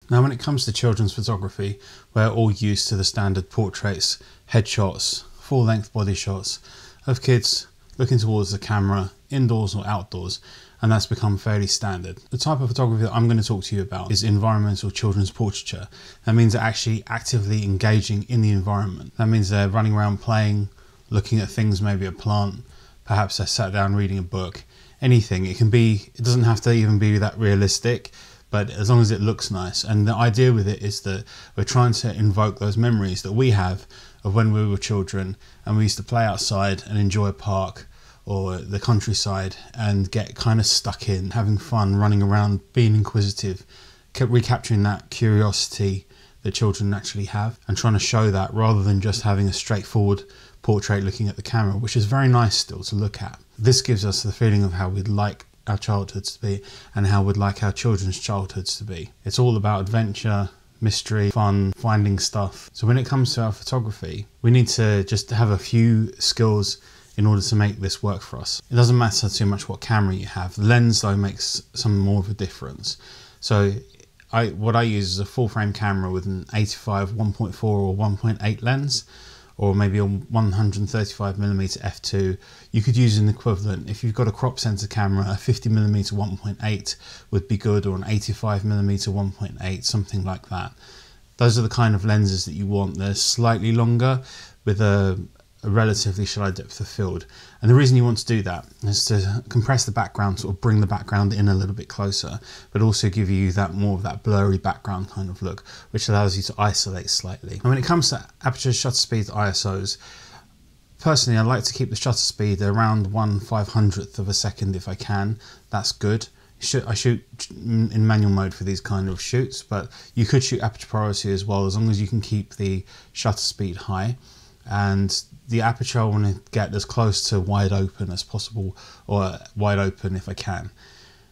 Now when it comes to children's photography, we're all used to the standard portraits, headshots, full-length body shots of kids looking towards the camera, indoors or outdoors, and that's become fairly standard. The type of photography that I'm going to talk to you about is environmental children's portraiture. That means they're actually actively engaging in the environment. That means they're running around playing, looking at things, maybe a plant, perhaps they're sat down reading a book, anything. It doesn't have to even be that realistic, but as long as it looks nice. And the idea with it is that we're trying to invoke those memories that we have of when we were children and we used to play outside and enjoy a park or the countryside and get kind of stuck in, having fun, running around, being inquisitive, recapturing that curiosity that children naturally have and trying to show that rather than just having a straightforward portrait looking at the camera, which is very nice still to look at. This gives us the feeling of how we'd like our childhoods to be and how we'd like our children's childhoods to be. It's all about adventure, mystery, fun, finding stuff. So when it comes to our photography, we need to just have a few skills in order to make this work for us. It doesn't matter too much what camera you have. The lens though makes some more of a difference. So what I use is a full frame camera with an 85 1.4 or 1.8 lens, or maybe a 135mm f2. You could use an equivalent. If you've got a crop sensor camera, a 50mm 1.8 would be good, or an 85mm 1.8, something like that. Those are the kind of lenses that you want. They're slightly longer with a relatively shallow depth of field. And the reason you want to do that is to compress the background, sort of bring the background in a little bit closer, but also give you that more of that blurry background kind of look, which allows you to isolate slightly. And when it comes to aperture, shutter speed, ISOs, personally I like to keep the shutter speed around 1/500th of a second if I can. That's good. I shoot in manual mode for these kind of shoots, but you could shoot aperture priority as well, as long as you can keep the shutter speed high. And the aperture I want to get as close to wide open as possible, or wide open if I can.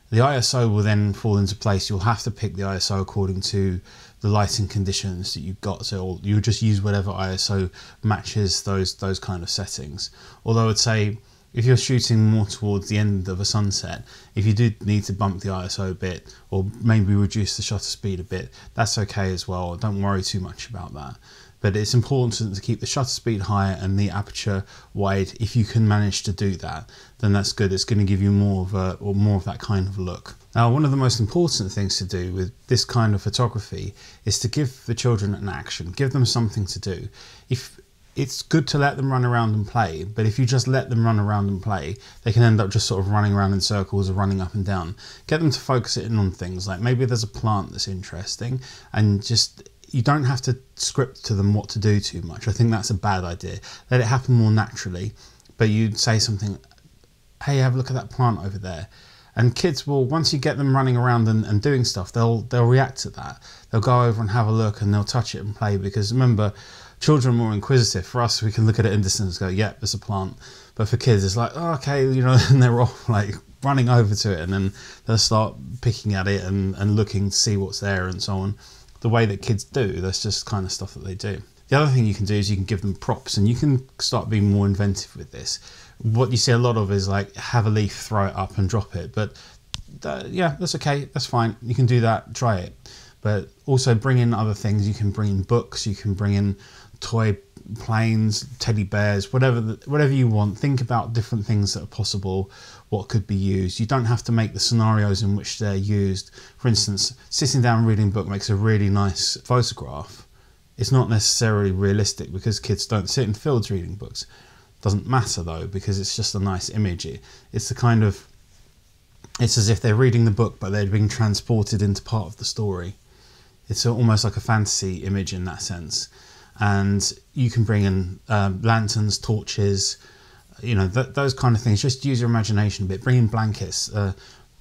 The ISO will then fall into place. You'll have to pick the ISO according to the lighting conditions that you've got. So you'll just use whatever ISO matches those kind of settings. Although I'd say if you're shooting more towards the end of a sunset, if you do need to bump the ISO a bit or maybe reduce the shutter speed a bit, that's okay as well. Don't worry too much about that. But it's important to keep the shutter speed high and the aperture wide. If you can manage to do that, then that's good. It's going to give you more of that kind of look. Now, one of the most important things to do with this kind of photography is to give the children an action, give them something to do. If it's good to let them run around and play, but if you just let them run around and play, they can end up just sort of running around in circles or running up and down. Get them to focus it in on things like maybe there's a plant that's interesting, and just you don't have to script to them what to do too much. I think that's a bad idea. Let it happen more naturally, but you'd say something, hey, have a look at that plant over there. And kids will, once you get them running around and doing stuff, they'll react to that. They'll go over and have a look and they'll touch it and play, because remember, children are more inquisitive. For us, we can look at it in distance and go, yep, there's a plant. But for kids, it's like, oh, okay, you know, and they're all like running over to it, and then they'll start picking at it and looking to see what's there and so on. The way that kids do, that's just kind of stuff that they do. The other thing you can do is you can give them props, and you can start being more inventive with this. What you see a lot of is like have a leaf, throw it up and drop it. But yeah, that's okay, that's fine. You can do that, try it. But also bring in other things. You can bring in books, you can bring in toy planes, teddy bears, whatever you want. Think about different things that are possible, what could be used. You don't have to make the scenarios in which they're used. For instance, sitting down reading a book makes a really nice photograph. It's not necessarily realistic because kids don't sit in fields reading books. Doesn't matter though, because it's just a nice image. It's the kind of, it's as if they're reading the book but they're being transported into part of the story. It's almost like a fantasy image in that sense. And you can bring in lanterns, torches, you know, those kind of things. Just use your imagination a bit. Bring in blankets,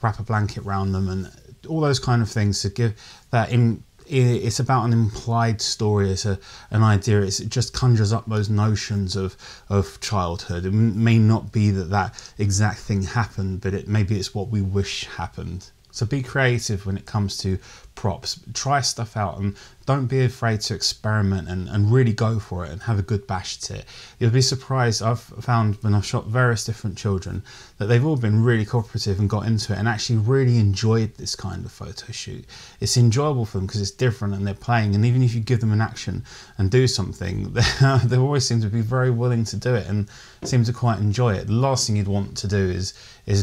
wrap a blanket around them, and all those kind of things to give that. It's about an implied story. It's an idea. It just conjures up those notions of childhood. It may not be that exact thing happened, but maybe it's what we wish happened. So be creative when it comes to props, try stuff out, and don't be afraid to experiment and really go for it and have a good bash at it. You'll be surprised. I've found when I've shot various different children that they've all been really cooperative and got into it and actually really enjoyed this kind of photo shoot. It's enjoyable for them because it's different and they're playing, and even if you give them an action and do something, they always seem to be very willing to do it and seem to quite enjoy it. The last thing you'd want to do is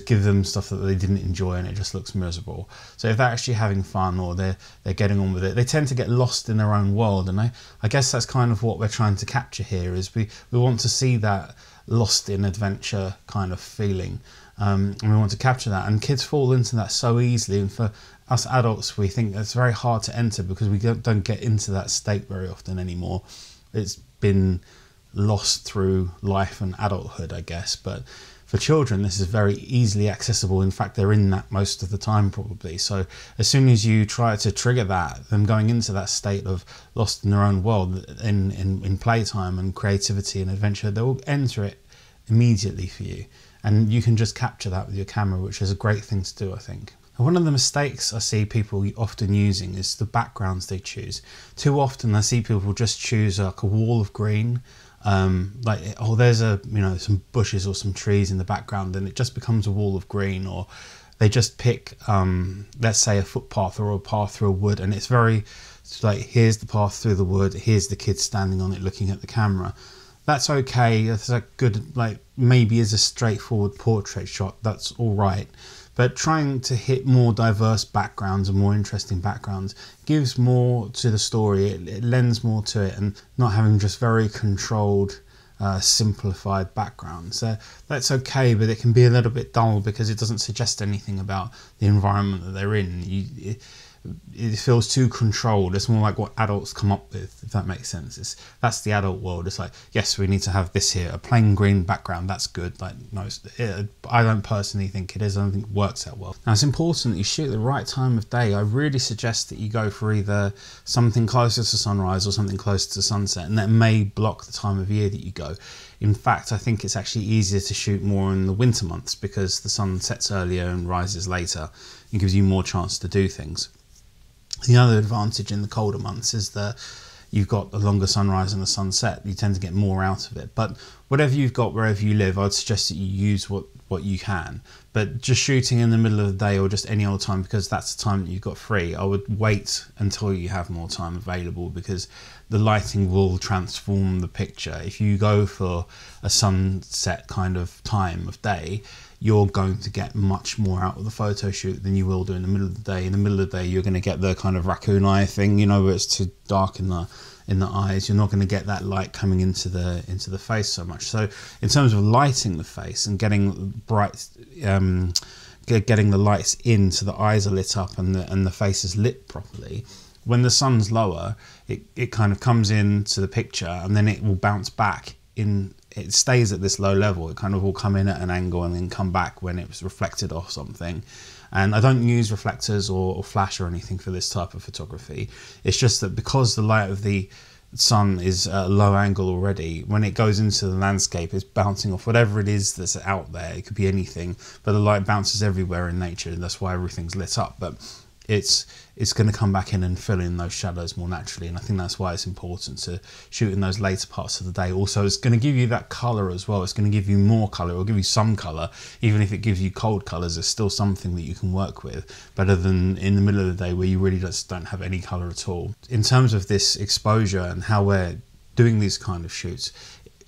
give them stuff that they didn't enjoy and it just looks miserable. So if they're actually having fun or they're getting on with it, they tend to get lost in their own world, and I guess that's kind of what we're trying to capture here. Is we want to see that lost in adventure kind of feeling, and we want to capture that, and kids fall into that so easily, and for us adults we think that's very hard to enter because we don't get into that state very often anymore. It's been lost through life and adulthood, I guess, but for children this is very easily accessible. In fact, they're in that most of the time probably. So as soon as you try to trigger that, them going into that state of lost in their own world in playtime and creativity and adventure, they will enter it immediately for you, and you can just capture that with your camera, which is a great thing to do, I think. And one of the mistakes I see people often using is the backgrounds they choose. Too often I see people just choose like a wall of green, like, oh, there's some bushes or some trees in the background, and it just becomes a wall of green. Or they just pick let's say a footpath or a path through a wood, and it's like, here's the path through the wood, here's the kid standing on it looking at the camera. That's okay, that's a good, like, maybe is a straightforward portrait shot, that's all right. But trying to hit more diverse backgrounds and more interesting backgrounds gives more to the story, it lends more to it, and not having just very controlled, simplified backgrounds. That's okay, but it can be a little bit dull because it doesn't suggest anything about the environment that they're in. It feels too controlled. It's more like what adults come up with, if that makes sense. That's the adult world. It's like, yes, we need to have this here, a plain green background, that's good. Like, no, I don't personally think it is. I don't think it works that well. Now, it's important that you shoot the right time of day. I really suggest that you go for either something closer to sunrise or something closer to sunset, and that may block the time of year that you go. In fact, I think it's actually easier to shoot more in the winter months because the sun sets earlier and rises later. It gives you more chance to do things. The other advantage in the colder months is that you've got a longer sunrise and a sunset. You tend to get more out of it. But whatever you've got wherever you live, I'd suggest that you use what you can. But just shooting in the middle of the day or just any other time, because that's the time that you've got free, I would wait until you have more time available, because the lighting will transform the picture. If you go for a sunset kind of time of day, you're going to get much more out of the photo shoot than you will do in the middle of the day. In the middle of the day, you're going to get the kind of raccoon eye thing, where it's too dark in the eyes. You're not going to get that light coming into the face so much. So in terms of lighting the face and getting bright, getting the lights in so the eyes are lit up and the face is lit properly, when the sun's lower, it kind of comes into the picture and then it will bounce back in. It stays at this low level. It kind of will come in at an angle and then come back when it was reflected off something. And I don't use reflectors or flash or anything for this type of photography. It's just that because the light of the sun is at a low angle already, when it goes into the landscape, it's bouncing off whatever it is that's out there. It could be anything, but the light bounces everywhere in nature, and that's why everything's lit up. But it's going to come back in and fill in those shadows more naturally, and I think that's why it's important to shoot in those later parts of the day. Also, it's going to give you that colour as well. It's going to give you more colour. It'll give you some colour. Even if it gives you cold colours, it's still something that you can work with, better than in the middle of the day where you really just don't have any colour at all. In terms of this exposure and how we're doing these kind of shoots,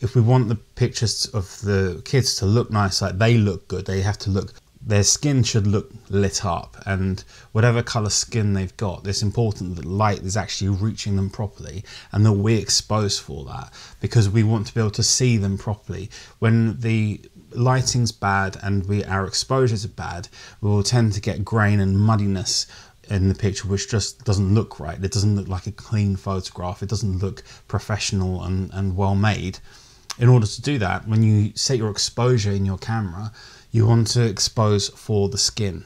if we want the pictures of the kids to look nice, like they look good, they have to look, their skin should look lit up, and whatever colour skin they've got, it's important that light is actually reaching them properly and that we expose for that, because we want to be able to see them properly. When the lighting's bad and our exposures are bad, we will tend to get grain and muddiness in the picture, which just doesn't look right. It doesn't look like a clean photograph. It doesn't look professional and well made. In order to do that, when you set your exposure in your camera, you want to expose for the skin.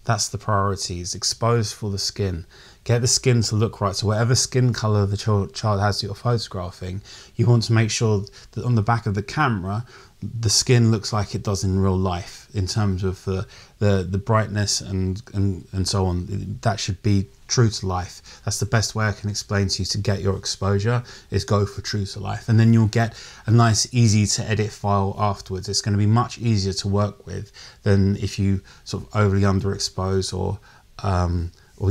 That's the priority, is expose for the skin. Get the skin to look right. So whatever skin colour the child has that you're photographing, you want to make sure that on the back of the camera, the skin looks like it does in real life in terms of the brightness and so on. That should be true to life. That's the best way I can explain to you to get your exposure, is go for true to life, and then you'll get a nice easy to edit file afterwards. It's going to be much easier to work with than if you sort of overly underexpose or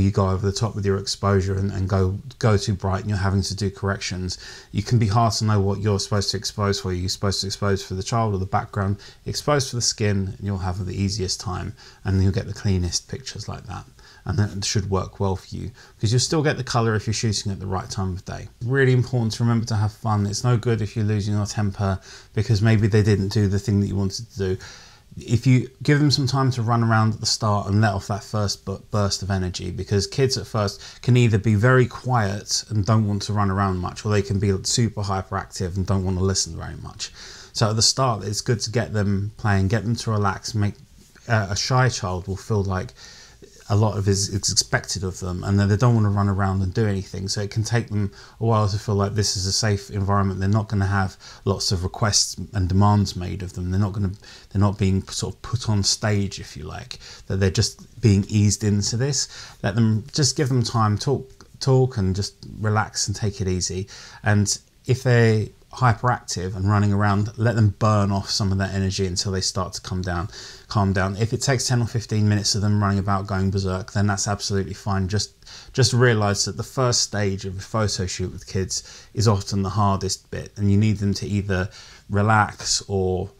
you go over the top with your exposure and go too bright and you're having to do corrections. You can be hard to know what you're supposed to expose for. You're supposed to expose for the child or the background, expose for the skin, and you'll have the easiest time, and you'll get the cleanest pictures like that. And that should work well for you, because you'll still get the colour if you're shooting at the right time of day. Really important to remember to have fun. It's no good if you're losing your temper because maybe they didn't do the thing that you wanted to do. If you give them some time to run around at the start and let off that first burst of energy, because kids at first can either be very quiet and don't want to run around much, or they can be super hyperactive and don't want to listen very much. So at the start, it's good to get them playing, get them to relax, make a shy child will feel like a lot of is expected of them, and then they don't want to run around and do anything. So it can take them a while to feel like this is a safe environment. They're not going to have lots of requests and demands made of them. They're not being sort of put on stage, if you like. That they're just being eased into this. Let them, just give them time, talk, and just relax and take it easy. And if they're hyperactive and running around, let them burn off some of that energy until they start to calm down. If it takes 10 or 15 minutes of them running about going berserk, then that's absolutely fine. Just realize that the first stage of a photo shoot with kids is often the hardest bit, and you need them to either relax or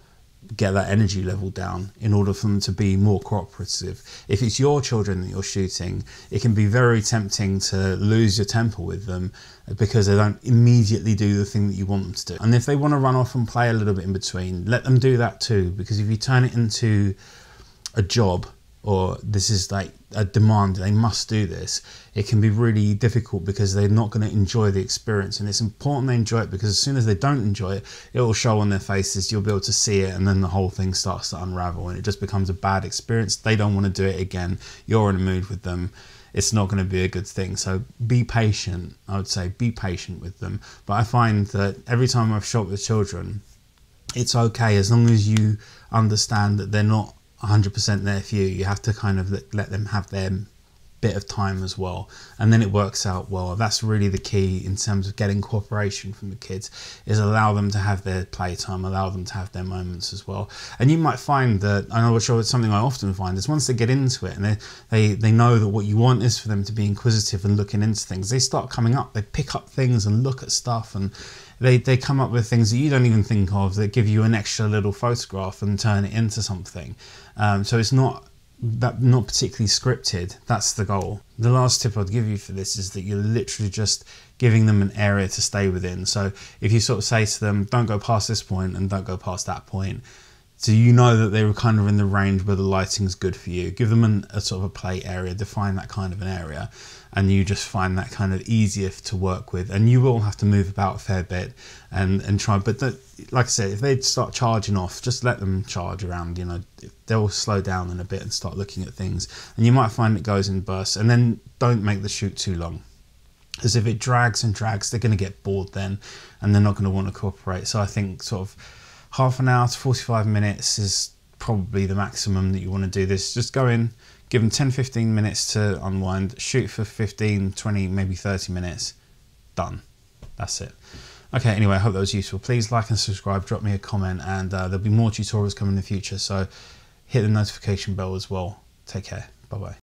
get that energy level down in order for them to be more cooperative. If it's your children that you're shooting, it can be very tempting to lose your temper with them because they don't immediately do the thing that you want them to do. And if they want to run off and play a little bit in between, let them do that too, because if you turn it into a job, or this is like a demand, they must do this, it can be really difficult because they're not going to enjoy the experience. And it's important they enjoy it, because as soon as they don't enjoy it, it will show on their faces. You'll be able to see it, and then the whole thing starts to unravel and it just becomes a bad experience. They don't want to do it again. You're in a mood with them. It's not going to be a good thing. So be patient. I would say be patient with them. But I find that every time I've shot with children, it's okay as long as you understand that they're not 100% there for you. You have to kind of let them have their bit of time as well, and then it works out well. That's really the key in terms of getting cooperation from the kids, is allow them to have their playtime, allow them to have their moments as well. And you might find that, I'm not sure, it's something I often find, is once they get into it and they know that what you want is for them to be inquisitive and looking into things, they start coming up, they pick up things and look at stuff, and they come up with things that you don't even think of, that give you an extra little photograph and turn it into something. So it's not particularly scripted. That's the goal. The last tip I'd give you for this is that you're literally just giving them an area to stay within. So if you sort of say to them, don't go past this point and don't go past that point, so you know that they were kind of in the range where the lighting's good for you, give them a sort of a play area, define that kind of an area, and you just find that kind of easier to work with. And you will have to move about a fair bit and try, but like I said, if they start charging off, just let them charge around, you know, they'll slow down in a bit and start looking at things, and you might find it goes in bursts. And then don't make the shoot too long, because if it drags and drags, they're going to get bored then, and they're not going to want to cooperate. So I think sort of half an hour to 45 minutes is probably the maximum that you want to do this. Just go in, give them 10-15 minutes to unwind, shoot for 15, 20, maybe 30 minutes, done. That's it. Okay, anyway, I hope that was useful. Please like and subscribe, drop me a comment, and there'll be more tutorials coming in the future, so hit the notification bell as well. Take care. Bye-bye.